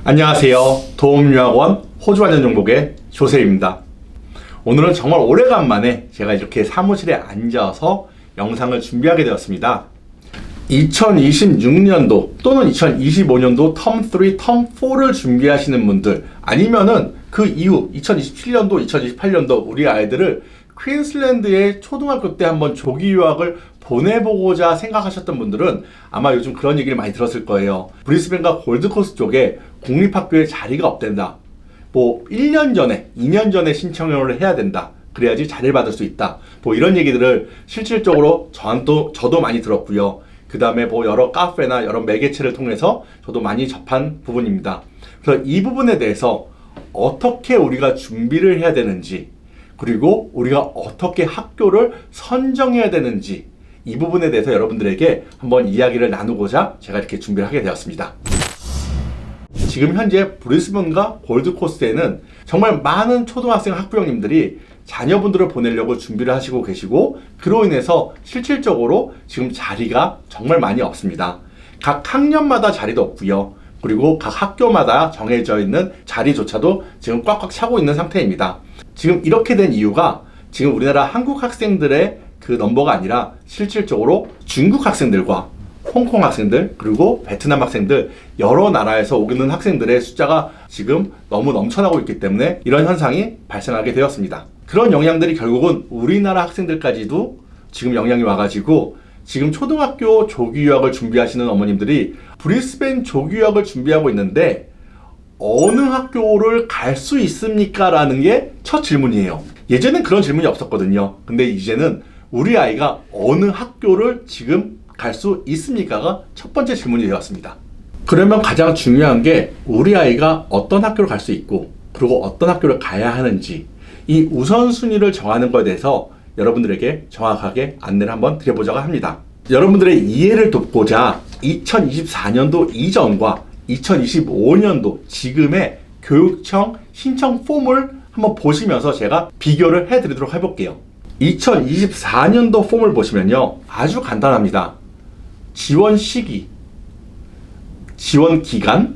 안녕하세요. 도움유학원 호주완전정복의 조세입니다. 오늘은 정말 오래간만에 제가 이렇게 사무실에 앉아서 영상을 준비하게 되었습니다. 2026년도 또는 2025년도 텀 3, 텀 4를 준비하시는 분들, 아니면은 그 이후 2027년도, 2028년도 우리 아이들을 퀸슬랜드의 초등학교 때 한번 조기 유학을 보내보고자 생각하셨던 분들은 아마 요즘 그런 얘기를 많이 들었을 거예요. 브리스벤과 골드코스트 쪽에 공립학교에 자리가 없댄다. 1년 전에, 2년 전에 신청을 해야 된다. 그래야지 자리를 받을 수 있다. 이런 얘기들을 실질적으로 저도 많이 들었고요. 그 다음에 여러 카페나 여러 매개체를 통해서 저도 많이 접한 부분입니다. 그래서 이 부분에 대해서 어떻게 우리가 준비를 해야 되는지, 그리고 우리가 어떻게 학교를 선정해야 되는지, 이 부분에 대해서 여러분들에게 한번 이야기를 나누고자 제가 이렇게 준비를 하게 되었습니다. 지금 현재 브리스번과 골드코스트에는 정말 많은 초등학생 학부형님들이 자녀분들을 보내려고 준비를 하시고 계시고, 그로 인해서 실질적으로 지금 자리가 정말 많이 없습니다. 각 학년마다 자리도 없고요. 그리고 각 학교마다 정해져 있는 자리조차도 지금 꽉꽉 차고 있는 상태입니다. 지금 이렇게 된 이유가 지금 우리나라 한국 학생들의 그 넘버가 아니라 실질적으로 중국 학생들과 홍콩 학생들, 그리고 베트남 학생들, 여러 나라에서 오는 학생들의 숫자가 지금 너무 넘쳐나고 있기 때문에 이런 현상이 발생하게 되었습니다. 그런 영향들이 결국은 우리나라 학생들까지도 지금 영향이 와가지고 지금 초등학교 조기 유학을 준비하시는 어머님들이 브리스벤 조기 유학을 준비하고 있는데 어느 학교를 갈 수 있습니까? 라는 게 첫 질문이에요. 예전엔 그런 질문이 없었거든요. 근데 이제는 우리 아이가 어느 학교를 지금 갈 수 있습니까가 첫 번째 질문이 되었습니다. 그러면 가장 중요한 게 우리 아이가 어떤 학교를 갈 수 있고, 그리고 어떤 학교를 가야 하는지, 이 우선순위를 정하는 것에 대해서 여러분들에게 정확하게 안내를 한번 드려보자고 합니다. 여러분들의 이해를 돕고자 2024년도 이전과 2025년도 지금의 교육청 신청 폼을 한번 보시면서 제가 비교를 해드리도록 해볼게요. 2024년도 폼을 보시면요, 아주 간단합니다. 지원 시기, 지원 기간,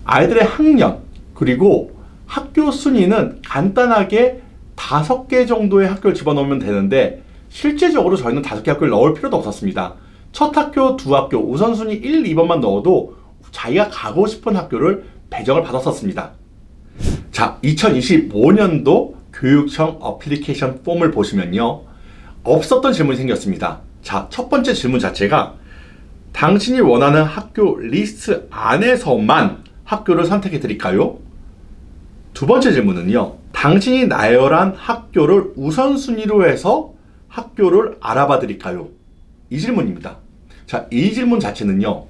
아이들의 학년, 그리고 학교 순위는 간단하게 5개 정도의 학교를 집어넣으면 되는데, 실제적으로 저희는 5개 학교를 넣을 필요도 없었습니다. 첫 학교, 두 학교, 우선순위 1, 2번만 넣어도 자기가 가고 싶은 학교를 배정을 받았었습니다. 자, 2025년도 교육청 어플리케이션 폼을 보시면요, 없었던 질문이 생겼습니다. 자, 첫 번째 질문 자체가 당신이 원하는 학교 리스트 안에서만 학교를 선택해 드릴까요? 두 번째 질문은요, 당신이 나열한 학교를 우선순위로 해서 학교를 알아봐 드릴까요? 이 질문입니다. 자, 이 질문 자체는요,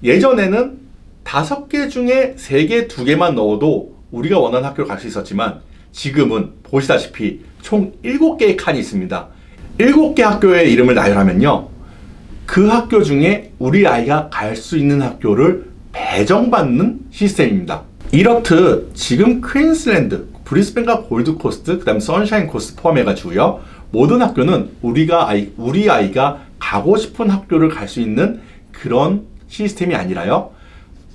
예전에는 5개 중에 3개, 2개만 넣어도 우리가 원하는 학교를 갈 수 있었지만, 지금은 보시다시피 총 7개의 칸이 있습니다. 7개 학교의 이름을 나열하면요, 그 학교 중에 우리 아이가 갈 수 있는 학교를 배정받는 시스템입니다. 이렇듯 지금 퀸슬랜드, 브리스벤과 골드코스트, 그 다음에 선샤인 코스트 포함해가지고요, 모든 학교는 우리 아이가 가고 싶은 학교를 갈 수 있는 그런 시스템이 아니라요,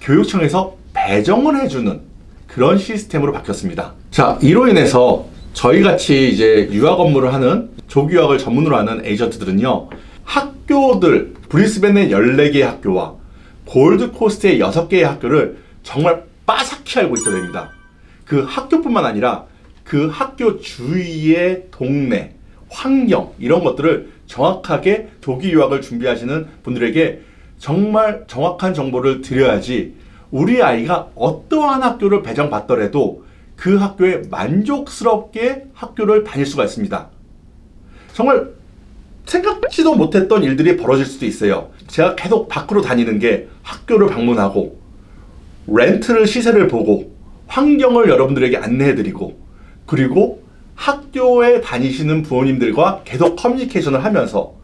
교육청에서 배정을 해주는 그런 시스템으로 바뀌었습니다. 자, 이로 인해서 저희같이 이제 유학 업무를 하는, 조기 유학을 전문으로 하는 에이전트들은요, 학교들, 브리스벤의 14개의 학교와 골드코스트의 6개의 학교를 정말 빠삭히 알고 있어야 됩니다. 그 학교뿐만 아니라 그 학교 주위의 동네, 환경, 이런 것들을 정확하게 조기 유학을 준비하시는 분들에게 정말 정확한 정보를 드려야지 우리 아이가 어떠한 학교를 배정받더라도 그 학교에 만족스럽게 학교를 다닐 수가 있습니다. 정말 생각지도 못했던 일들이 벌어질 수도 있어요. 제가 계속 밖으로 다니는 게 학교를 방문하고, 렌트를 시세를 보고, 환경을 여러분들에게 안내해드리고, 그리고 학교에 다니시는 부모님들과 계속 커뮤니케이션을 하면서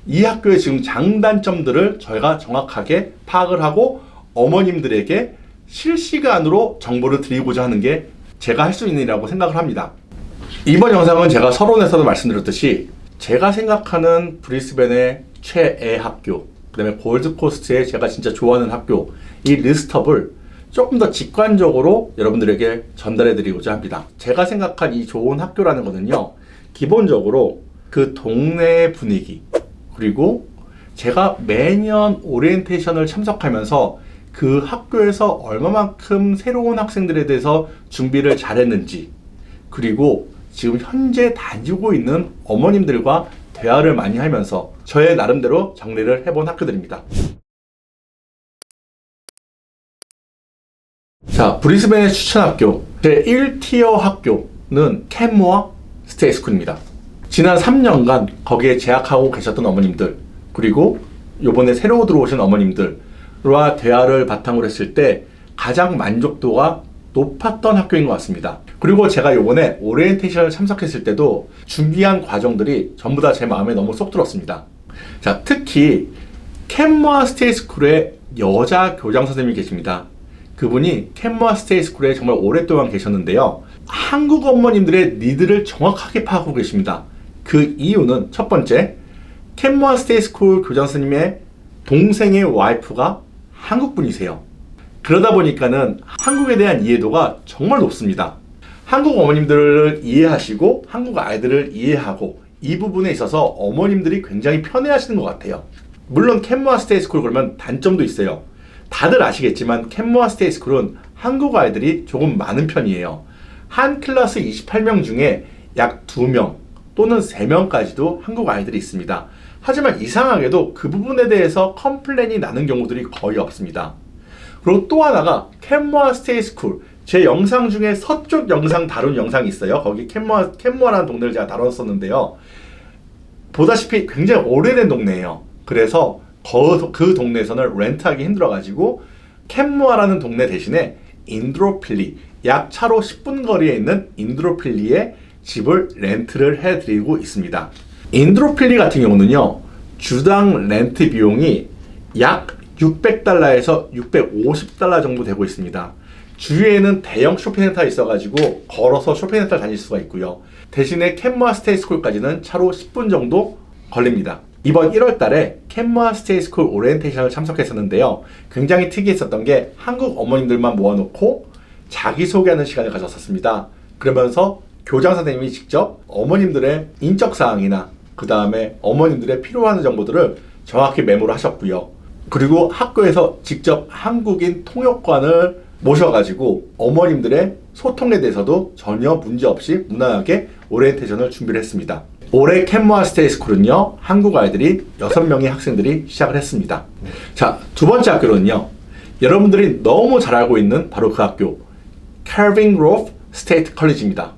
이 학교의 지금 장단점들을 저희가 정확하게 파악을 하고 어머님들에게 실시간으로 정보를 드리고자 하는 게 제가 할 수 있는 일이라고 생각을 합니다. 이번 영상은 제가 서론에서도 말씀드렸듯이 제가 생각하는 브리스벤의 최애 학교, 그 다음에 골드코스트의 제가 진짜 좋아하는 학교, 이 리스트업을 조금 더 직관적으로 여러분들에게 전달해 드리고자 합니다. 제가 생각한 이 좋은 학교라는 거는요, 기본적으로 그 동네의 분위기, 그리고 제가 매년 오리엔테이션을 참석하면서 그 학교에서 얼마만큼 새로운 학생들에 대해서 준비를 잘했는지, 그리고 지금 현재 다니고 있는 어머님들과 대화를 많이 하면서 저의 나름대로 정리를 해본 학교들입니다. 자, 브리스벤의 추천 학교 제 1티어 학교는 캔모어 스테이스쿨입니다. 지난 3년간 거기에 재학하고 계셨던 어머님들, 그리고 요번에 새로 들어오신 어머님들과 대화를 바탕으로 했을 때 가장 만족도가 높았던 학교인 것 같습니다. 그리고 제가 요번에 오리엔테이션을 참석했을 때도 준비한 과정들이 전부 다 제 마음에 너무 쏙 들었습니다. 자, 특히 캔모어 스테이스쿨에 여자 교장 선생님이 계십니다. 그분이 캔모어 스테이스쿨에 정말 오랫동안 계셨는데요, 한국 어머님들의 니드를 정확하게 파악하고 계십니다. 그 이유는 첫 번째, 캔모어 스테이스쿨 교장 선생님의 동생의 와이프가 한국 분이세요. 그러다 보니까는 한국에 대한 이해도가 정말 높습니다. 한국 어머님들을 이해하시고 한국 아이들을 이해하고, 이 부분에 있어서 어머님들이 굉장히 편해하시는 것 같아요. 물론 캔모어 스테이스쿨 그러면 단점도 있어요. 다들 아시겠지만 캔모어 스테이스쿨은 한국 아이들이 조금 많은 편이에요. 한 클래스 28명 중에 약 2명 또는 3명까지도 한국 아이들이 있습니다. 하지만 이상하게도 그 부분에 대해서 컴플레인이 나는 경우들이 거의 없습니다. 그리고 또 하나가 캔모어 스테이스쿨, 제 영상 중에 서쪽 영상 다룬 영상이 있어요. 거기 캔모어라는 동네를 제가 다뤘었는데요, 보다시피 굉장히 오래된 동네예요. 그래서 그 동네에서는 렌트하기 힘들어가지고 캔모어라는 동네 대신에 인드로필리, 약 차로 10분 거리에 있는 인드로필리에 집을 렌트를 해드리고 있습니다. 인드로필리 같은 경우는요, 주당 렌트 비용이 약 600달러에서 650달러 정도 되고 있습니다. 주위에는 대형 쇼핑센터가 있어가지고 걸어서 쇼핑센터를 다닐 수가 있고요. 대신에 캔모어 스테이스쿨까지는 차로 10분 정도 걸립니다. 이번 1월 달에 캔모어 스테이스쿨 오리엔테이션을 참석했었는데요, 굉장히 특이했었던 게 한국 어머님들만 모아놓고 자기소개하는 시간을 가졌었습니다. 그러면서 교장 선생님이 직접 어머님들의 인적사항이나 그 다음에 어머님들의 필요한 정보들을 정확히 메모를 하셨고요. 그리고 학교에서 직접 한국인 통역관을 모셔가지고 어머님들의 소통에 대해서도 전혀 문제없이 무난하게 오리엔테이션을 준비를 했습니다. 올해 캔모어 스테이스쿨은요, 한국 아이들이 6명의 학생들이 시작을 했습니다. 자, 두 번째 학교는요, 여러분들이 너무 잘 알고 있는 바로 그 학교, 켈빈 그로브 스테이트 컬리지입니다.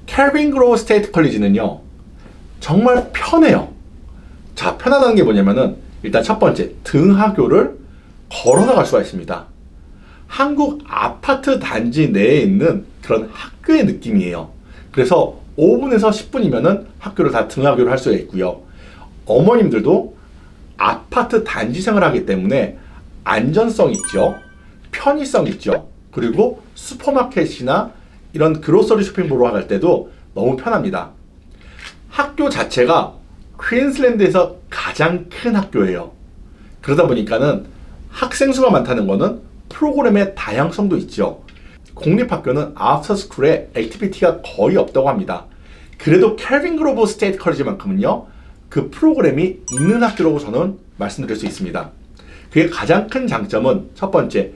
켈빈 그로브 스테이트 컬리지는요, 정말 편해요. 자, 편하다는 게 뭐냐면은, 일단 첫 번째, 등하교를 걸어서 갈 수가 있습니다. 한국 아파트 단지 내에 있는 그런 학교의 느낌이에요. 그래서 5분에서 10분이면은 학교를 다 등하교를 할 수가 있고요. 어머님들도 아파트 단지 생활을 하기 때문에 안전성 있죠, 편의성 있죠, 그리고 슈퍼마켓이나 이런 그로서리 쇼핑 보러 갈 때도 너무 편합니다. 학교 자체가 퀸즐랜드에서 가장 큰 학교예요. 그러다 보니까는 학생 수가 많다는 거는 프로그램의 다양성도 있죠. 공립학교는 아프터스쿨에 액티비티가 거의 없다고 합니다. 그래도 켈빈 그로브 스테이트 컬리지만큼은요, 그 프로그램이 있는 학교라고 저는 말씀드릴 수 있습니다. 그게 가장 큰 장점은 첫 번째,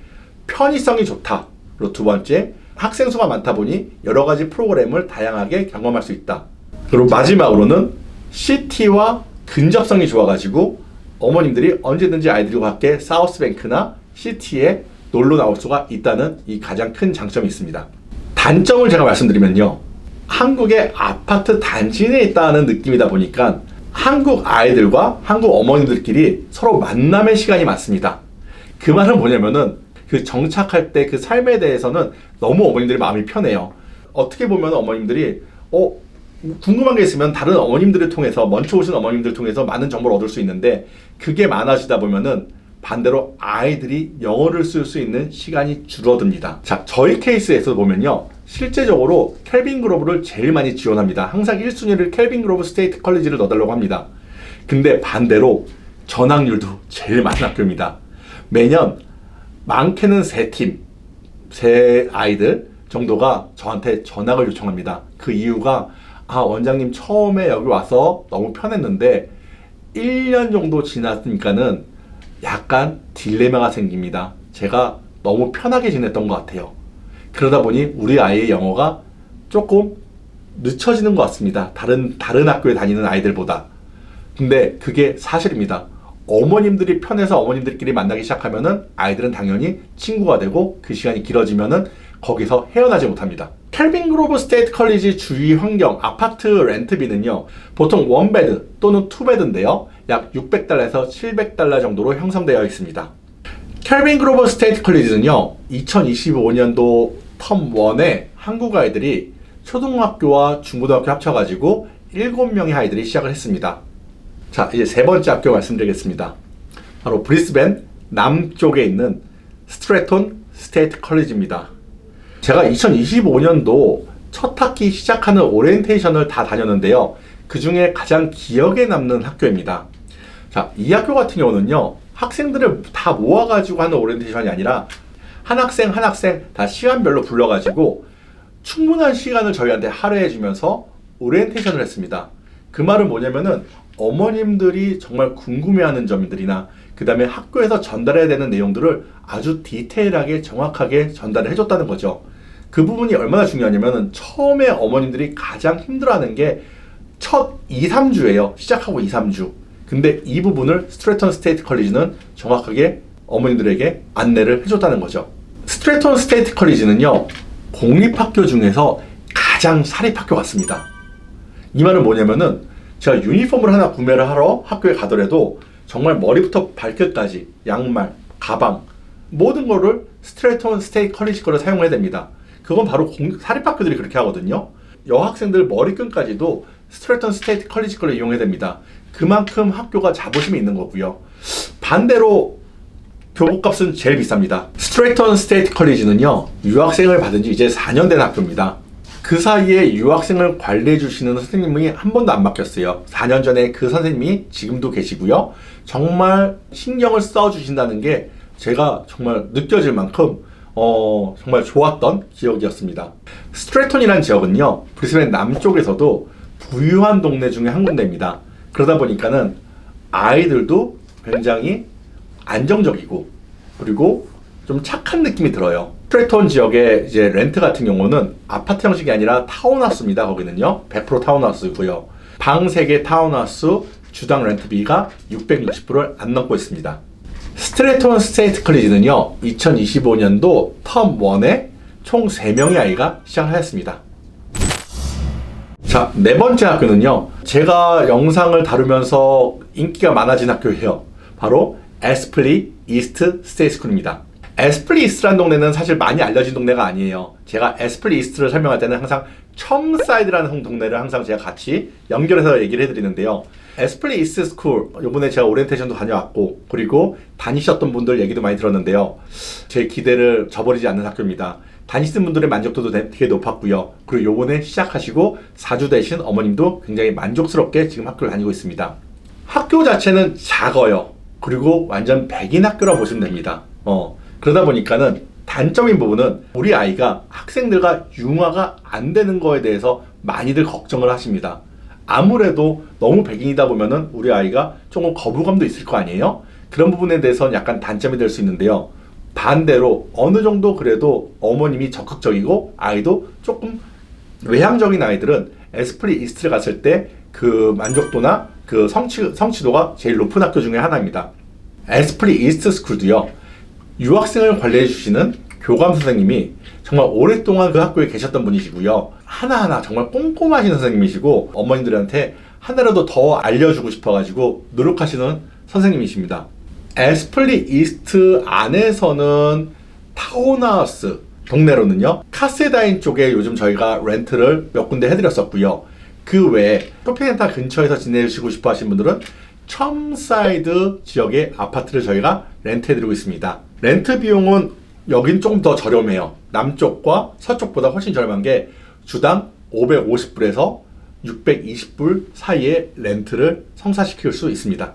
편의성이 좋다. 그리고 두 번째, 학생 수가 많다 보니 여러 가지 프로그램을 다양하게 경험할 수 있다. 그리고 마지막으로는 시티와 근접성이 좋아가지고 어머님들이 언제든지 아이들과 함께 사우스뱅크나 시티에 놀러 나올 수가 있다는 이 가장 큰 장점이 있습니다. 단점을 제가 말씀드리면요, 한국의 아파트 단지 내에 있다는 느낌이다 보니까 한국 아이들과 한국 어머님들끼리 서로 만남의 시간이 많습니다. 그 말은 뭐냐면은, 그 정착할 때 그 삶에 대해서는 너무 어머님들이 마음이 편해요. 어떻게 보면 어머님들이 궁금한 게 있으면 다른 어머님들을 통해서, 먼저 오신 어머님들을 통해서 많은 정보를 얻을 수 있는데, 그게 많아지다 보면은 반대로 아이들이 영어를 쓸 수 있는 시간이 줄어듭니다. 자, 저희 케이스에서 보면요, 실제적으로 켈빈 그로브를 제일 많이 지원합니다. 항상 1순위를 켈빈 그로브 스테이트 컬리지를 넣어달라고 합니다. 근데 반대로 전학률도 제일 많은 학교입니다. 매년 많게는 3팀, 세 아이들 정도가 저한테 전학을 요청합니다. 그 이유가 원장님 처음에 여기 와서 너무 편했는데 1년 정도 지났으니까는 약간 딜레마가 생깁니다. 제가 너무 편하게 지냈던 것 같아요. 그러다 보니 우리 아이의 영어가 조금 늦춰지는 것 같습니다. 다른 학교에 다니는 아이들보다. 근데 그게 사실입니다. 어머님들이 편해서 어머님들끼리 만나기 시작하면은 아이들은 당연히 친구가 되고 그 시간이 길어지면은 거기서 헤어나지 못합니다. 켈빈 그로브 스테이트 컬리지 주위 환경 아파트 렌트비는요, 보통 원베드 또는 투베드인데요, 약 600달러에서 700달러 정도로 형성되어 있습니다. 켈빈 그로브 스테이트 컬리지는요, 2025년도 텀 1에 한국 아이들이 초등학교와 중고등학교 합쳐가지고 7명의 아이들이 시작을 했습니다. 자, 이제 세 번째 학교 말씀드리겠습니다. 바로 브리스벤 남쪽에 있는 스트래톤 스테이트 컬리지입니다. 제가 2025년도 첫 학기 시작하는 오리엔테이션을 다 다녔는데요. 그 중에 가장 기억에 남는 학교입니다. 자, 이 학교 같은 경우는요, 학생들을 다 모아가지고 하는 오리엔테이션이 아니라 한 학생 한 학생 다 시간별로 불러가지고 충분한 시간을 저희한테 할애해 주면서 오리엔테이션을 했습니다. 그 말은 뭐냐면은 어머님들이 정말 궁금해하는 점들이나 그 다음에 학교에서 전달해야 되는 내용들을 아주 디테일하게 정확하게 전달을 해줬다는 거죠. 그 부분이 얼마나 중요하냐면 처음에 어머님들이 가장 힘들어하는 게 첫 2, 3주예요. 시작하고 2, 3주. 근데 이 부분을 스트래턴 스테이트 컬리지는 정확하게 어머님들에게 안내를 해줬다는 거죠. 스트래턴 스테이트 컬리지는요, 공립학교 중에서 가장 사립학교 같습니다. 이 말은 뭐냐면은 제가 유니폼을 하나 구매를 하러 학교에 가더라도 정말 머리부터 발끝까지 양말, 가방 모든 거를 스트래턴 스테이트 컬리지 거를 사용해야 됩니다. 그건 바로 사립학교들이 그렇게 하거든요. 여학생들 머리끈까지도 스트래턴 스테이트 컬리지 거를 이용해야 됩니다. 그만큼 학교가 자부심이 있는 거고요. 반대로 교복값은 제일 비쌉니다. 스트래턴 스테이트 컬리지는요, 유학생을 받은 지 이제 4년 된 학교입니다. 그 사이에 유학생을 관리해 주시는 선생님이 한 번도 안 바뀌었어요. 4년 전에 그 선생님이 지금도 계시고요. 정말 신경을 써 주신다는 게 제가 정말 느껴질 만큼 정말 좋았던 기억이었습니다. 스트래턴이라는 지역은요, 브리스벤 남쪽에서도 부유한 동네 중에 한 군데입니다. 그러다 보니까는 아이들도 굉장히 안정적이고 그리고 좀 착한 느낌이 들어요. 스트래턴 지역의 이제 렌트 같은 경우는 아파트 형식이 아니라 타운하우스입니다. 거기는요 100% 타운하우스고요. 방 3개 타운하우스 주당 렌트비가 660불을 안 넘고 있습니다. 스트래턴 스테이트 컬리지는요 2025년도 텀 1에 총 3명의 아이가 시작하였습니다. 자, 네 번째 학교는요, 제가 영상을 다루면서 인기가 많아진 학교예요. 바로 에스플리 이스트 스테이트 스쿨입니다. 에스플리 이스트라는 동네는 사실 많이 알려진 동네가 아니에요. 제가 에스플리 이스트를 설명할 때는 항상 첨사이드라는 동네를 항상 제가 같이 연결해서 얘기를 해드리는데요. 에스플리 이스트 스쿨, 요번에 제가 오리엔테이션도 다녀왔고 그리고 다니셨던 분들 얘기도 많이 들었는데요. 제 기대를 저버리지 않는 학교입니다. 다니시는 분들의 만족도도 되게 높았고요. 그리고 요번에 시작하시고 4주 되신 어머님도 굉장히 만족스럽게 지금 학교를 다니고 있습니다. 학교 자체는 작아요. 그리고 완전 백인 학교라 보시면 됩니다. 그러다 보니까는 단점인 부분은 우리 아이가 학생들과 융화가 안 되는 거에 대해서 많이들 걱정을 하십니다. 아무래도 너무 백인이다 보면은 우리 아이가 조금 거부감도 있을 거 아니에요? 그런 부분에 대해서는 약간 단점이 될 수 있는데요. 반대로 어느 정도 그래도 어머님이 적극적이고 아이도 조금 외향적인 아이들은 에스플리 이스트를 갔을 때 그 만족도나 그 성취도가 제일 높은 학교 중에 하나입니다. 에스플리 이스트 스쿨도요, 유학생을 관리해 주시는 교감 선생님이 정말 오랫동안 그 학교에 계셨던 분이시고요. 하나하나 정말 꼼꼼하신 선생님이시고 어머님들한테 하나라도 더 알려주고 싶어가지고 노력하시는 선생님이십니다. 에스플리 이스트 안에서는 타운하우스 동네로는요, 카세다인 쪽에 요즘 저희가 렌트를 몇 군데 해드렸었고요. 그 외에 쇼핑센터 근처에서 지내시고 싶어 하시는 분들은 첨사이드 지역의 아파트를 저희가 렌트해드리고 있습니다. 렌트 비용은 여긴 조금 더 저렴해요. 남쪽과 서쪽보다 훨씬 저렴한 게 주당 550불에서 620불 사이의 렌트를 성사시킬 수 있습니다.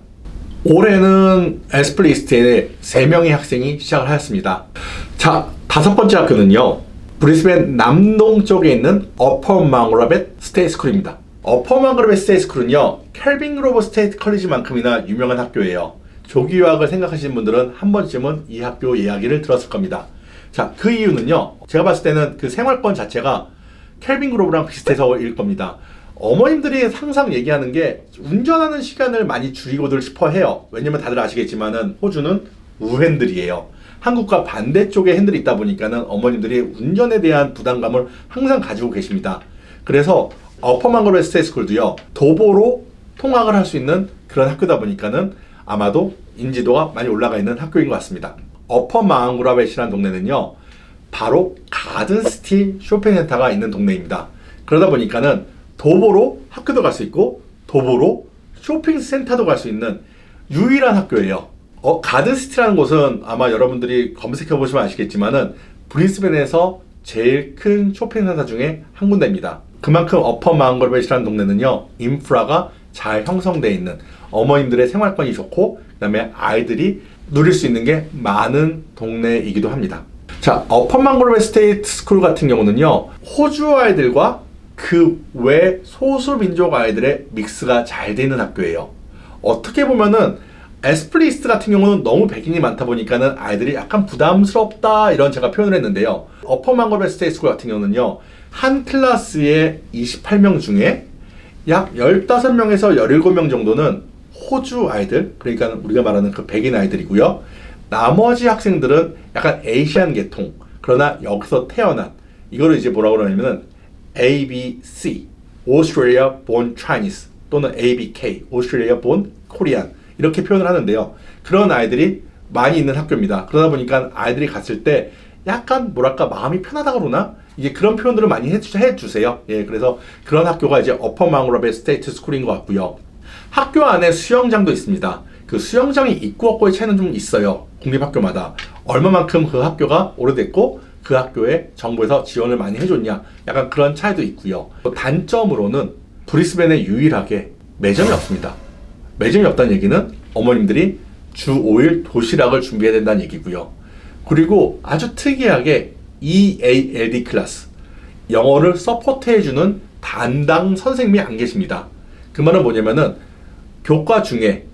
올해는 에스플리스트에 3명의 학생이 시작을 하였습니다. 자, 5번째 학교는요, 브리스벤 남동쪽에 있는 어퍼 망그라벳 스테이트 스쿨입니다. 어퍼 망그라벳 스테이트 스쿨은요, 켈빈 그로버 스테이트 컬리지만큼이나 유명한 학교예요. 조기 유학을 생각하시는 분들은 한 번쯤은 이 학교 이야기를 들었을 겁니다. 자, 그 이유는요, 제가 봤을 때는 그 생활권 자체가 켈빈 그로버랑 비슷해서일 겁니다. 어머님들이 항상 얘기하는 게 운전하는 시간을 많이 줄이고들 싶어 해요. 왜냐면 다들 아시겠지만은 호주는 우핸들이에요. 한국과 반대쪽에 핸들이 있다 보니까는 어머님들이 운전에 대한 부담감을 항상 가지고 계십니다. 그래서 어퍼 망그로벳 스테이트 스쿨도요, 도보로 통학을 할 수 있는 그런 학교다 보니까는 아마도 인지도가 많이 올라가 있는 학교인 것 같습니다. 어퍼 망그라벳이라는 동네는요, 바로 가든시티 쇼핑센터가 있는 동네입니다. 그러다 보니까는 도보로 학교도 갈 수 있고 도보로 쇼핑센터도 갈 수 있는 유일한 학교예요. 가든시티라는 곳은 아마 여러분들이 검색해 보시면 아시겠지만은 브리스벤에서 제일 큰 쇼핑센터 중에 한 군데입니다. 그만큼 어퍼 망그로벳이라는 동네는요, 인프라가 잘 형성되어 있는, 어머님들의 생활권이 좋고 그 다음에 아이들이 누릴 수 있는 게 많은 동네이기도 합니다. 자, 어퍼 망그로벳 스테이트 스쿨 같은 경우는요, 호주 아이들과 그 외 소수민족 아이들의 믹스가 잘 되는 학교예요. 어떻게 보면은 에스플리스트 같은 경우는 너무 백인이 많다 보니까는 아이들이 약간 부담스럽다, 이런 제가 표현을 했는데요. 어퍼 망그로벳 스테이트 스쿨 같은 경우는요, 한 클래스에 28명 중에 약 15명에서 17명 정도는 호주 아이들, 그러니까 우리가 말하는 그 백인 아이들이고요. 나머지 학생들은 약간 에이시안 계통, 그러나 여기서 태어난, 이거를 이제 뭐라고 그러냐면은 ABC, Australia Born Chinese, 또는 ABK, Australia Born Korean, 이렇게 표현을 하는데요. 그런 아이들이 많이 있는 학교입니다. 그러다 보니까 아이들이 갔을 때 약간 뭐랄까 마음이 편하다고 그러나? 이제 그런 표현들을 많이 해주세요. 예, 그래서 그런 학교가 이제 어퍼 망그로벳 스테이트 스쿨인 것 같고요. 학교 안에 수영장도 있습니다. 그 수영장이 있고 없고의 차이는 좀 있어요. 공립학교마다. 얼마만큼 그 학교가 오래됐고 그 학교에 정부에서 지원을 많이 해줬냐, 약간 그런 차이도 있고요. 단점으로는 브리스벤에 유일하게 매점이 없습니다. 매점이 없다는 얘기는 어머님들이 주 5일 도시락을 준비해야 된다는 얘기고요. 그리고 아주 특이하게 EALD 클래스, 영어를 서포트해주는 담당 선생님이 안 계십니다. 그 말은 뭐냐면은 교과 중에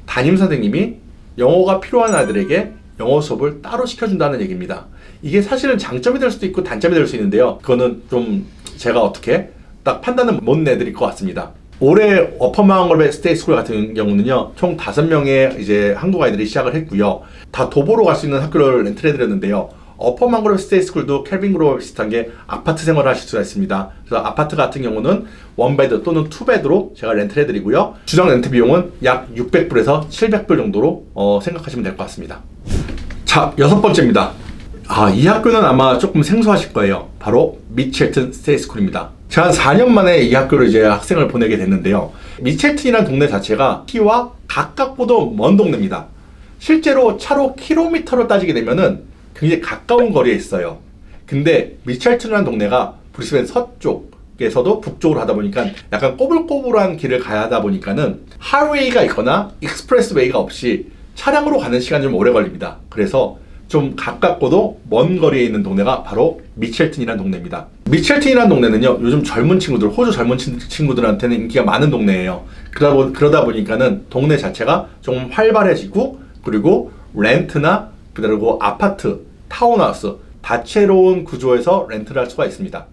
담임 선생님이 영어가 필요한 아이들에게 영어 수업을 따로 시켜준다는 얘기입니다. 이게 사실은 장점이 될 수도 있고 단점이 될 수 있는데요. 그거는 좀 제가 어떻게 딱 판단은 못 내드릴 것 같습니다. 올해 어퍼 망그로벳 스테이트 스쿨 같은 경우는요, 총 5명의 이제 한국 아이들이 시작을 했고요. 다 도보로 갈 수 있는 학교를 렌트를 해드렸는데요. 어퍼 망그로벳 스테이트 스쿨도 켈빈 그로버 비슷한 게 아파트 생활을 하실 수가 있습니다. 그래서 아파트 같은 경우는 원베드 또는 투베드로 제가 렌트를 해드리고요. 주당 렌트 비용은 약 600불에서 700불 정도로 생각하시면 될 것 같습니다. 자, 6번째입니다. 이 학교는 아마 조금 생소하실 거예요. 바로 미첼튼 스테이트 스쿨입니다. 제가 한 4년 만에 이 학교를 이제 학생을 보내게 됐는데요. 미첼튼이라는 동네 자체가 키와 가깝고도 먼 동네입니다. 실제로 차로 킬로미터로 따지게 되면은 굉장히 가까운 거리에 있어요. 근데 미첼튼이라는 동네가 브리스벤 서쪽에서도 북쪽으로 하다 보니까 약간 꼬불꼬불한 길을 가야 하다 보니까는 하이웨이가 있거나 익스프레스웨이가 없이 차량으로 가는 시간이 좀 오래 걸립니다. 그래서 좀 가깝고도 먼 거리에 있는 동네가 바로 미첼튼이라는 동네입니다. 미첼튼이라는 동네는요, 요즘 젊은 친구들, 호주 젊은 친구들한테는 인기가 많은 동네예요. 그러다 보니까는 동네 자체가 좀 활발해지고, 그리고 렌트나 그리고 아파트, 타운하우스, 다채로운 구조에서 렌트를 할 수가 있습니다.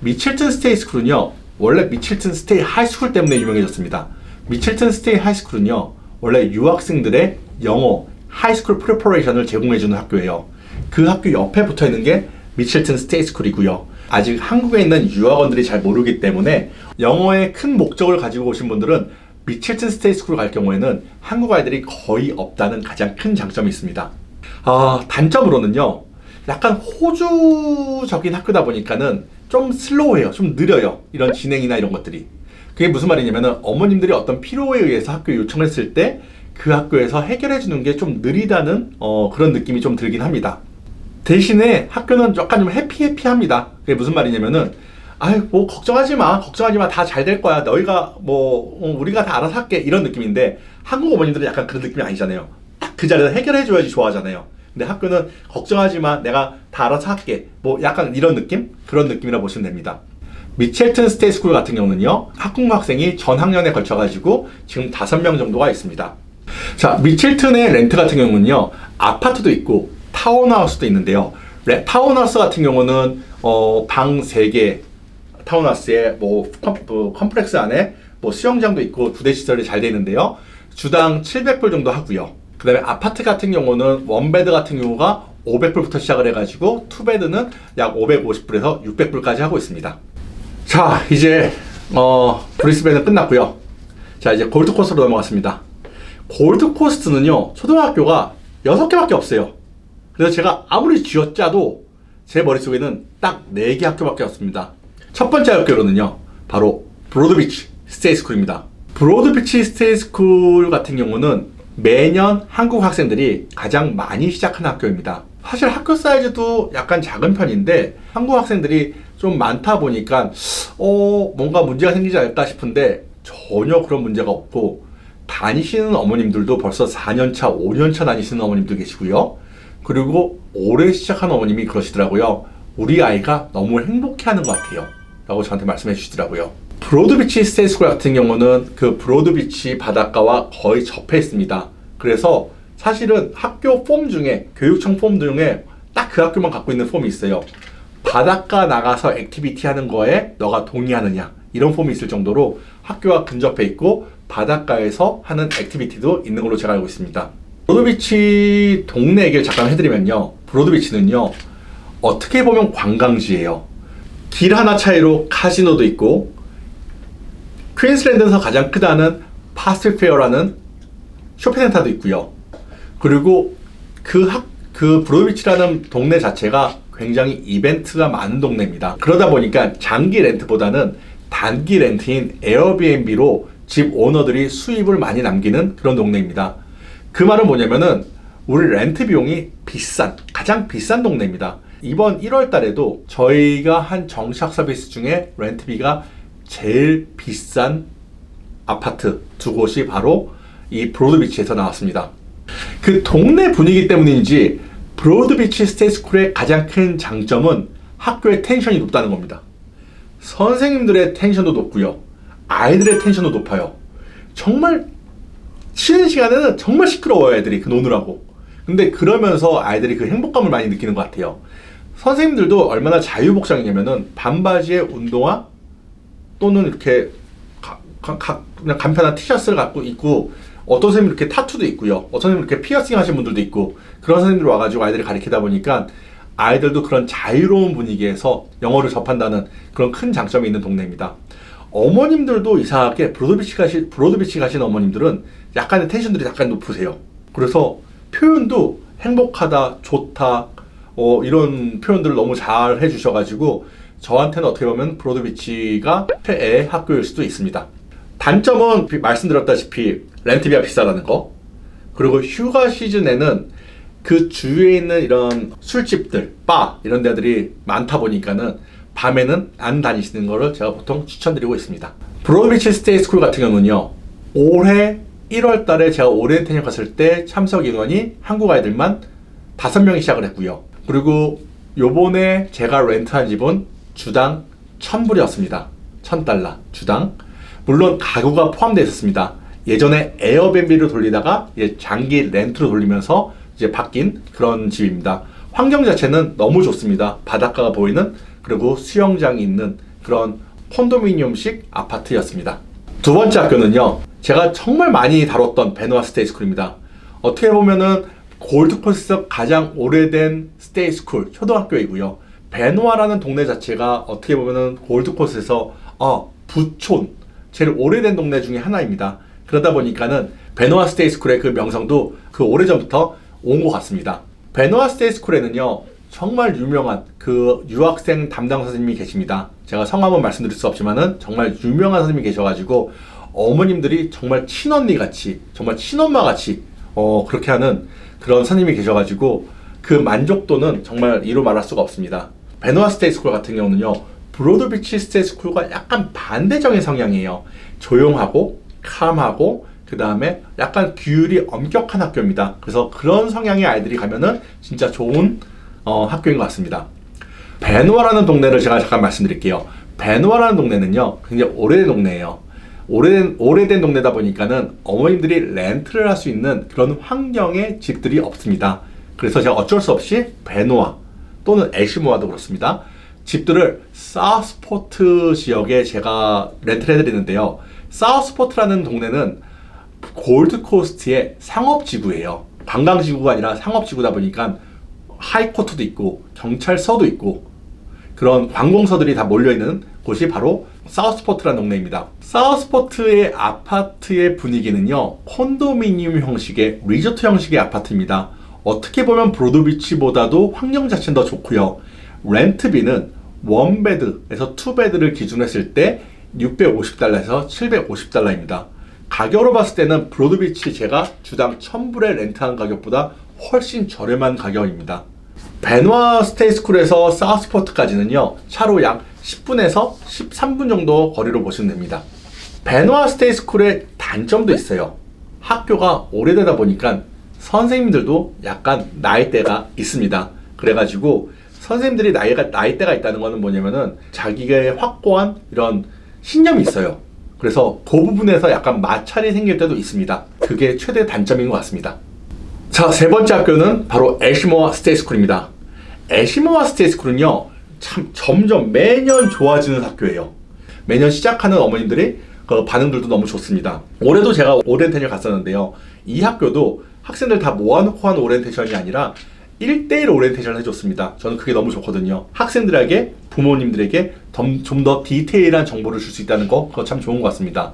미첼튼 스테이트 스쿨은요, 원래 미첼튼 스테이트 하이스쿨 때문에 유명해졌습니다. 미첼튼 스테이트 하이스쿨은요, 원래 유학생들의 영어 하이스쿨 프리퍼레이션을 제공해주는 학교예요. 그 학교 옆에 붙어있는 게 미첼튼 스테이트 스쿨이고요. 아직 한국에 있는 유학원들이 잘 모르기 때문에 영어에 큰 목적을 가지고 오신 분들은 미첼튼 스테이트 스쿨 갈 경우에는 한국 아이들이 거의 없다는 가장 큰 장점이 있습니다. 단점으로는요, 약간 호주적인 학교다 보니까는 좀 슬로우해요. 좀 느려요. 이런 진행이나 이런 것들이. 그게 무슨 말이냐면은 어머님들이 어떤 필요에 의해서 학교에 요청했을 때 그 학교에서 해결해 주는 게 좀 느리다는 그런 느낌이 좀 들긴 합니다. 대신에 학교는 약간 좀 해피합니다. 그게 무슨 말이냐면은 걱정하지 마, 다 잘 될 거야, 너희가 우리가 다 알아서 할게, 이런 느낌인데, 한국 어머님들은 약간 그런 느낌이 아니잖아요. 딱 그 자리에서 해결해줘야지 좋아하잖아요. 근데 학교는 걱정하지 마, 내가 다 알아서 할게. 뭐 약간 이런 느낌? 그런 느낌이라 보시면 됩니다. 미첼튼 스테이스쿨 같은 경우는요, 한국 학생이 전 학년에 걸쳐가지고 지금 5명 정도가 있습니다. 자, 미첼튼의 렌트 같은 경우는요, 아파트도 있고 타운하우스도 있는데요. 타운하우스 같은 경우는 방 3개, 타운하우스에 뭐 컴플렉스 안에 뭐 수영장도 있고 부대 시설이 잘 되어 있는데요. 주당 700불 정도 하고요. 그 다음에 아파트 같은 경우는 원베드 같은 경우가 500불부터 시작을 해가지고 투베드는 약 550불에서 600불까지 하고 있습니다. 자, 이제 브리스벤은 끝났고요. 자, 이제 골드코스트로 넘어갔습니다. 골드코스트는요, 초등학교가 6개밖에 없어요. 그래서 제가 아무리 쥐어짜도 제 머릿속에는 딱 4개 학교밖에 없습니다. 첫 번째 학교로는요, 바로 브로드비치 스테이스쿨입니다. 브로드비치 스테이스쿨 같은 경우는 매년 한국 학생들이 가장 많이 시작하는 학교입니다. 사실 학교 사이즈도 약간 작은 편인데 한국 학생들이 좀 많다 보니까 뭔가 문제가 생기지 않을까 싶은데 전혀 그런 문제가 없고, 다니시는 어머님들도 벌써 4년차, 5년차 다니시는 어머님도 계시고요. 그리고 올해 시작한 어머님이 그러시더라고요. 우리 아이가 너무 행복해하는 것 같아요 라고 저한테 말씀해 주시더라고요. 브로드비치 스테이스쿨 같은 경우는 그 브로드비치 바닷가와 거의 접해 있습니다. 그래서 사실은 학교 폼 중에, 교육청 폼 중에 딱 그 학교만 갖고 있는 폼이 있어요. 바닷가 나가서 액티비티 하는 거에 너가 동의하느냐, 이런 폼이 있을 정도로 학교와 근접해 있고 바닷가에서 하는 액티비티도 있는 걸로 제가 알고 있습니다. 브로드비치 동네 얘기를 잠깐 해드리면요, 브로드비치는요 어떻게 보면 관광지예요. 길 하나 차이로 카지노도 있고, 퀸슬랜드에서 가장 크다는 파스텔페어라는 쇼핑센터도 있고요. 그리고 그 브로드비치라는 동네 자체가 굉장히 이벤트가 많은 동네입니다. 그러다 보니까 장기 렌트보다는 단기 렌트인 에어비앤비로 집 오너들이 수입을 많이 남기는 그런 동네입니다. 그 말은 뭐냐면은 우리 렌트 비용이 가장 비싼 동네입니다. 이번 1월 달에도 저희가 한 정착 서비스 중에 렌트비가 제일 비싼 아파트 2곳이 바로 이 브로드비치에서 나왔습니다. 그 동네 분위기 때문인지 브로드비치 스테이스쿨의 가장 큰 장점은 학교의 텐션이 높다는 겁니다. 선생님들의 텐션도 높고요, 아이들의 텐션도 높아요. 정말 쉬는 시간에는 정말 시끄러워요, 애들이 그 노느라고. 근데 그러면서 아이들이 그 행복감을 많이 느끼는 것 같아요. 선생님들도 얼마나 자유복장이냐면은 반바지에 운동화 또는 이렇게 그냥 간편한 티셔츠를 갖고 있고, 어떤 선생님은 이렇게 타투도 있고요, 어떤 선생님은 이렇게 피어싱 하신 분들도 있고, 그런 선생님들 와가지고 아이들을 가르치다 보니까 아이들도 그런 자유로운 분위기에서 영어를 접한다는 그런 큰 장점이 있는 동네입니다. 어머님들도 이상하게 브로드비치 가신 어머님들은 약간의 텐션들이 약간 높으세요. 그래서 표현도 행복하다, 좋다, 이런 표현들을 너무 잘 해주셔가지고 저한테는 어떻게 보면 브로드비치가 최애 학교일 수도 있습니다. 단점은 말씀드렸다시피 렌트비가 비싸다는 거, 그리고 휴가 시즌에는 그 주위에 있는 이런 술집들, 바 이런 데들이 많다 보니까는 밤에는 안 다니시는 거를 제가 보통 추천드리고 있습니다. 브로드비치 스테이스쿨 같은 경우는요, 올해 1월 달에 제가 오리엔테이션 갔을 때 참석 인원이 한국 아이들만 5명이 시작을 했고요. 그리고 요번에 제가 렌트한 집은 주당 1,000불이었습니다. 1,000달러 주당. 물론 가구가 포함되어 있었습니다. 예전에 에어비앤비로 돌리다가 이제 장기 렌트로 돌리면서 이제 바뀐 그런 집입니다. 환경 자체는 너무 좋습니다. 바닷가가 보이는, 그리고 수영장이 있는 그런 콘도미니엄식 아파트였습니다. 두 번째 학교는요, 제가 정말 많이 다뤘던 베누아 스테이스쿨입니다. 어떻게 보면은 골드코스트에서 가장 오래된 스테이스쿨 초등학교이고요. 베누아라는 동네 자체가 어떻게 보면은 골드코스트에서 부촌, 제일 오래된 동네 중에 하나입니다. 그러다 보니까는 베누아 스테이스쿨의 그 명성도 그 오래전부터 온 것 같습니다. 베누아 스테이스쿨에는요, 정말 유명한 그 유학생 담당 선생님이 계십니다. 제가 성함은 말씀드릴 수 없지만은 정말 유명한 선생님이 계셔가지고 어머님들이 정말 친언니 같이, 정말 친엄마 같이 그렇게 하는 그런 선생님이 계셔가지고 그 만족도는 정말 이루 말할 수가 없습니다. 베누아 스테이스쿨 같은 경우는요, 브로드비치 스테이스쿨과 약간 반대적인 성향이에요. 조용하고 캄하고 그 다음에 약간 규율이 엄격한 학교입니다. 그래서 그런 성향의 아이들이 가면은 진짜 좋은 학교인 것 같습니다. 베누아라는 동네를 제가 잠깐 말씀드릴게요. 베누아라는 동네는요, 굉장히 오래된 동네예요. 오래된 동네다 보니까는 어머님들이 렌트를 할 수 있는 그런 환경의 집들이 없습니다. 그래서 제가 어쩔 수 없이 베누아 또는 애쉬모아도 그렇습니다. 집들을 사우스포트 지역에 제가 렌트를 해드리는데요. 사우스포트라는 동네는 골드코스트의 상업지구예요. 관광지구가 아니라 상업지구다 보니까 하이코트도 있고 경찰서도 있고 그런 관공서들이 다 몰려있는 곳이 바로 사우스포트라는 동네입니다. 사우스포트의 아파트의 분위기는요, 콘도미니엄 형식의 리조트 형식의 아파트입니다. 어떻게 보면 브로드비치보다도 환경 자체는 더 좋고요. 렌트비는 원베드에서 투베드를 기준으로 했을 때 $650에서 $750입니다. 가격으로 봤을 때는 브로드비치 제가 주당 1000불에 렌트한 가격보다 훨씬 저렴한 가격입니다. 베누아 스테이스쿨에서 사우스포트까지는요, 차로 약 10분에서 13분 정도 거리로 보시면 됩니다. 베누아 스테이스쿨의 단점도 있어요. 학교가 오래되다 보니까 선생님들도 약간 나이대가 있습니다. 그래가지고 선생님들이 나이대가 있다는 거는 뭐냐면은 자기가 확고한 이런 신념이 있어요. 그래서 그 부분에서 약간 마찰이 생길 때도 있습니다. 그게 최대 단점인 것 같습니다. 자, 세 번째 학교는 바로 애쉬모아 스테이스쿨입니다. 애쉬모아 스테이스쿨은요, 참 점점 매년 좋아지는 학교예요. 매년 시작하는 어머님들이 그 반응들도 너무 좋습니다. 올해도 제가 오리엔테이션 갔었는데요. 이 학교도 학생들 다 모아놓고 한 오리엔테이션이 아니라 1대1 오리엔테이션을 해줬습니다. 저는 그게 너무 좋거든요. 학생들에게, 부모님들에게 좀 더 디테일한 정보를 줄 수 있다는 거, 그거 참 좋은 것 같습니다.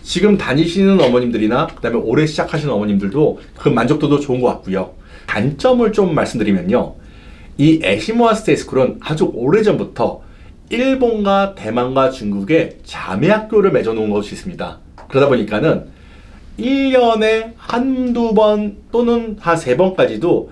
지금 다니시는 어머님들이나 그 다음에 올해 시작하시는 어머님들도 그 만족도도 좋은 것 같고요. 단점을 좀 말씀드리면요, 이 애쉬모아 스테이스쿨은 아주 오래전부터 일본과 대만과 중국의 자매 학교를 맺어놓은 것이 있습니다. 그러다 보니까는 1년에 한두 번 또는 한 3번까지도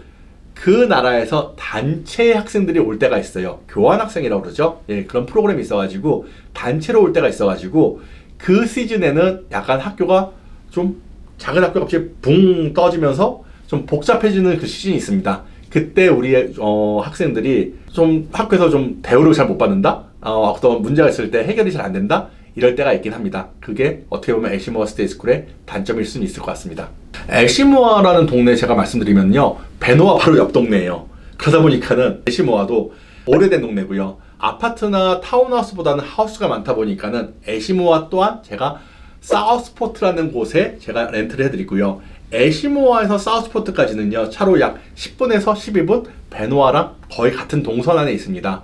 그 나라에서 단체 학생들이 올 때가 있어요. 교환 학생이라고 그러죠. 예, 그런 프로그램이 있어가지고 단체로 올 때가 있어가지고 그 시즌에는 약간 학교가 좀 작은 학교가 갑자기 붕 떠지면서 좀 복잡해지는 그 시즌이 있습니다. 그때 우리 학생들이 좀 학교에서 좀 대우를 잘 못 받는다? 어떤 문제가 있을 때 해결이 잘 안 된다? 이럴 때가 있긴 합니다. 그게 어떻게 보면 애쉬모아 스테이스쿨의 단점일 수는 있을 것 같습니다. 애쉬모아라는 동네 제가 말씀드리면요, 베누아 바로 옆 동네예요. 그러다 보니까는 애쉬모아도 오래된 동네고요. 아파트나 타운하우스보다는 하우스가 많다 보니까는 애쉬모아 또한 제가 사우스포트라는 곳에 제가 렌트를 해드리고요. 애쉬모아에서 사우스포트까지는요, 차로 약 10분에서 12분, 베누아랑 거의 같은 동선 안에 있습니다.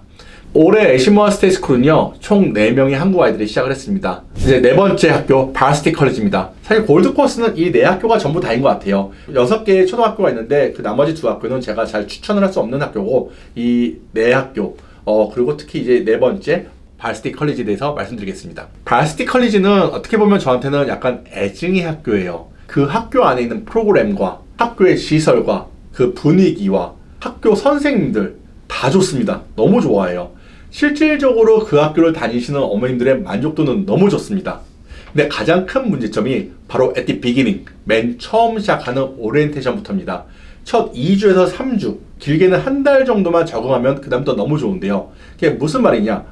올해 애쉬모아 스테이스쿨은요, 총 4명의 한국 아이들이 시작을 했습니다. 이제 네 번째 학교, 바스티 컬리지입니다. 사실 골드코스는 이 네 학교가 전부 다인 것 같아요. 6개의 초등학교가 있는데 그 나머지 2학교는 제가 잘 추천을 할 수 없는 학교고, 이 네 학교, 그리고 특히 이제 네 번째 바스티 컬리지에 대해서 말씀드리겠습니다. 바스티 컬리지는 어떻게 보면 저한테는 약간 애증의 학교예요. 그 학교 안에 있는 프로그램과 학교의 시설과 그 분위기와 학교 선생님들 다 좋습니다. 너무 좋아해요. 실질적으로 그 학교를 다니시는 어머님들의 만족도는 너무 좋습니다. 근데 가장 큰 문제점이 바로 at the beginning, 맨 처음 시작하는 오리엔테이션부터입니다. 첫 2주에서 3주, 길게는 한 달 정도만 적응하면 그 다음부터 너무 좋은데요. 그게 무슨 말이냐?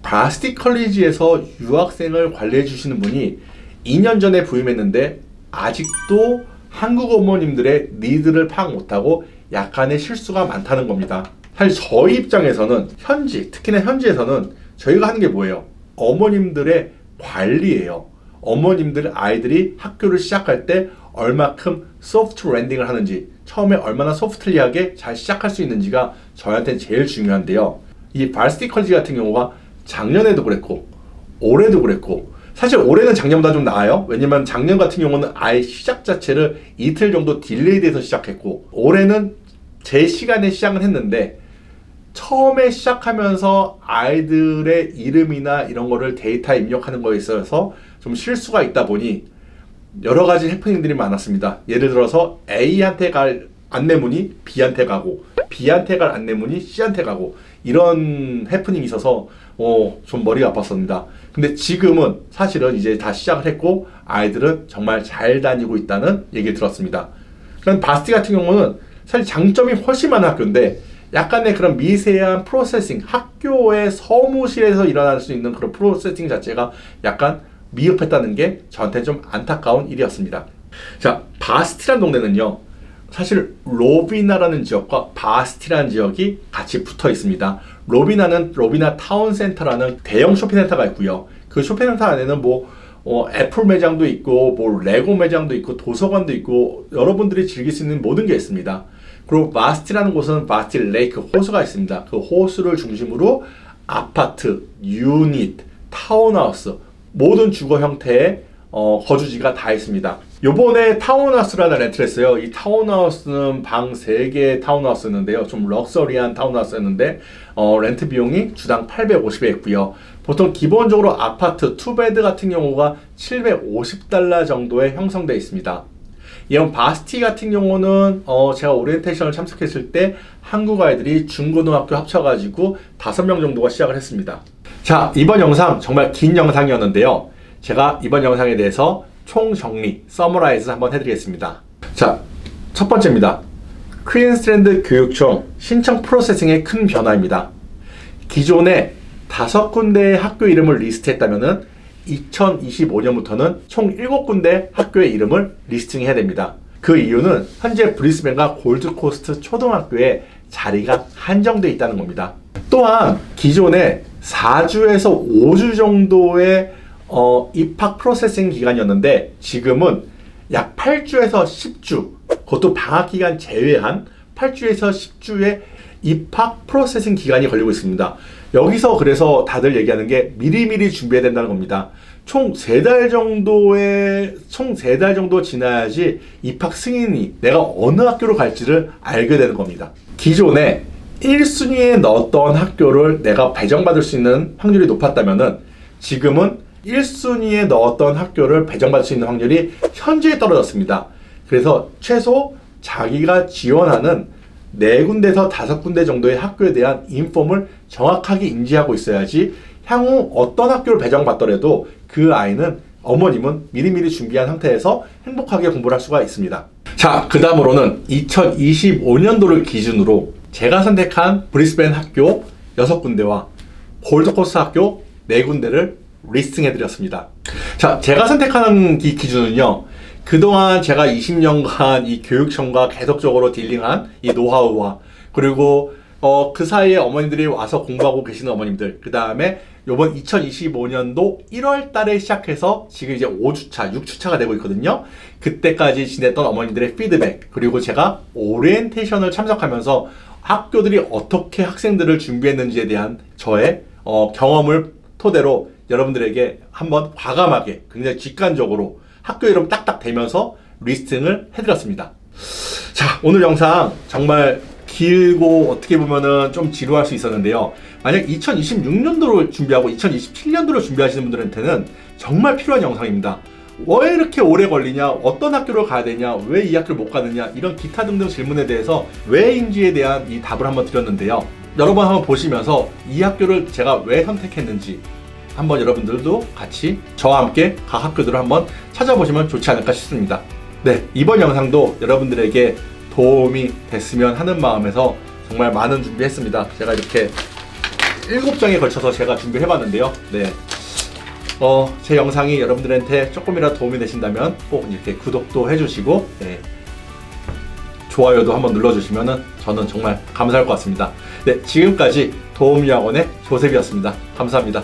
바스티 컬리지에서 유학생을 관리해 주시는 분이 2년 전에 부임했는데 아직도 한국 어머님들의 니드를 파악 못하고 약간의 실수가 많다는 겁니다. 사실 저희 입장에서는 특히나 현지에서는 저희가 하는 게 뭐예요? 어머님들의 관리예요. 어머님들 아이들이 학교를 시작할 때 얼마큼 소프트 랜딩을 하는지, 처음에 얼마나 소프트리하게 잘 시작할 수 있는지가 저한테는 제일 중요한데요. 이 바스티 컬리지 같은 경우가 작년에도 그랬고 올해도 그랬고, 사실 올해는 작년보다 좀 나아요. 왜냐면 작년 같은 경우는 아예 시작 자체를 이틀 정도 딜레이 돼서 시작했고, 올해는 제 시간에 시작을 했는데 처음에 시작하면서 아이들의 이름이나 이런 거를 데이터에 입력하는 거에 있어서 좀 실수가 있다 보니 여러 가지 해프닝들이 많았습니다. 예를 들어서 A한테 갈 안내문이 B한테 가고, B한테 갈 안내문이 C한테 가고, 이런 해프닝이 있어서 좀 머리가 아팠습니다. 근데 지금은 사실은 이제 다 시작을 했고 아이들은 정말 잘 다니고 있다는 얘기를 들었습니다. 그럼 바스티 같은 경우는 사실 장점이 훨씬 많은 학교인데 약간의 그런 미세한 프로세싱, 학교의 서무실에서 일어날 수 있는 그런 프로세싱 자체가 약간 미흡했다는 게 저한테 좀 안타까운 일이었습니다. 자, 바스티라는 동네는요, 사실 로비나라는 지역과 바스티라는 지역이 같이 붙어 있습니다. 로비나는 로비나 타운센터라는 대형 쇼핑센터가 있고요. 그 쇼핑센터 안에는 애플 매장도 있고, 레고 매장도 있고, 도서관도 있고, 여러분들이 즐길 수 있는 모든 게 있습니다. 그리고 바스티라는 곳은 바스티 레이크 호수가 있습니다. 그 호수를 중심으로 아파트, 유닛, 타운하우스, 모든 주거 형태의 거주지가 다 있습니다. 요번에 타운하우스라는 렌트를 했어요. 이 타운하우스는 방 3개의 타운하우스였는데요. 좀 럭셔리한 타운하우스였는데 렌트 비용이 주당 850에 있고요. 보통 기본적으로 아파트 2베드 같은 경우가 $750 정도에 형성되어 있습니다. 이런 바스티 같은 경우는 제가 오리엔테이션을 참석했을 때 한국 아이들이 중고등학교 합쳐가지고 5명 정도가 시작을 했습니다. 자, 이번 영상 정말 긴 영상이었는데요. 제가 이번 영상에 대해서 총정리, 서머라이즈 한번 해드리겠습니다. 자, 첫 번째입니다. 퀸슬랜드 교육청 신청 프로세싱의 큰 변화입니다. 기존에 5군데의 학교 이름을 리스트했다면은 2025년부터는 총 7군데 학교의 이름을 리스팅해야 됩니다. 그 이유는 현재 브리스벤과 골드코스트 초등학교에 자리가 한정되어 있다는 겁니다. 또한 기존에 4주에서 5주 정도의 입학 프로세싱 기간이었는데 지금은 약 8주에서 10주, 그것도 방학 기간 제외한 8주에서 10주의 입학 프로세싱 기간이 걸리고 있습니다. 여기서 그래서 다들 얘기하는 게 미리미리 준비해야 된다는 겁니다. 총 3달 정도 지나야지 입학 승인이 내가 어느 학교로 갈지를 알게 되는 겁니다. 기존에 1순위에 넣었던 학교를 내가 배정받을 수 있는 확률이 높았다면은 지금은 1순위에 넣었던 학교를 배정받을 수 있는 확률이 현저히 떨어졌습니다. 그래서 최소 자기가 지원하는 4군데에서 5군데 정도의 학교에 대한 인폼을 정확하게 인지하고 있어야지 향후 어떤 학교를 배정받더라도 그 아이는 어머님은 미리미리 준비한 상태에서 행복하게 공부를 할 수가 있습니다. 자, 그 다음으로는 2025년도를 기준으로 제가 선택한 브리스벤 학교 6군데와 골드코스트 학교 4군데를 리스팅해드렸습니다. 자, 제가 선택하는 이 기준은요, 그동안 제가 20년간 이 교육청과 계속적으로 딜링한 이 노하우와 그리고 그 사이에 어머님들이 와서 공부하고 계시는 어머님들, 그 다음에 요번 2025년도 1월 달에 시작해서 지금 이제 5주차, 6주차가 되고 있거든요. 그때까지 지냈던 어머님들의 피드백, 그리고 제가 오리엔테이션을 참석하면서 학교들이 어떻게 학생들을 준비했는지에 대한 저의 경험을 토대로 여러분들에게 한번 과감하게, 굉장히 직관적으로 학교 이름 딱딱 대면서 리스팅을 해드렸습니다. 자, 오늘 영상 정말 길고 어떻게 보면은 좀 지루할 수 있었는데요. 만약 2026년도로 준비하고 2027년도로 준비하시는 분들한테는 정말 필요한 영상입니다. 왜 이렇게 오래 걸리냐, 어떤 학교를 가야 되냐, 왜 이 학교를 못 가느냐, 이런 기타 등등 질문에 대해서 왜인지에 대한 이 답을 한번 드렸는데요. 여러분 한번 보시면서 이 학교를 제가 왜 선택했는지 한번 여러분들도 같이 저와 함께 각 학교들을 한번 찾아보시면 좋지 않을까 싶습니다. 네, 이번 영상도 여러분들에게 도움이 됐으면 하는 마음에서 정말 많은 준비했습니다. 제가 이렇게 7장에 걸쳐서 제가 준비해봤는데요. 네, 제 영상이 여러분들한테 조금이라도 도움이 되신다면 꼭 이렇게 구독도 해주시고, 네, 좋아요도 한번 눌러주시면 저는 정말 감사할 것 같습니다. 네, 지금까지 도움유학원의 조셉이었습니다. 감사합니다.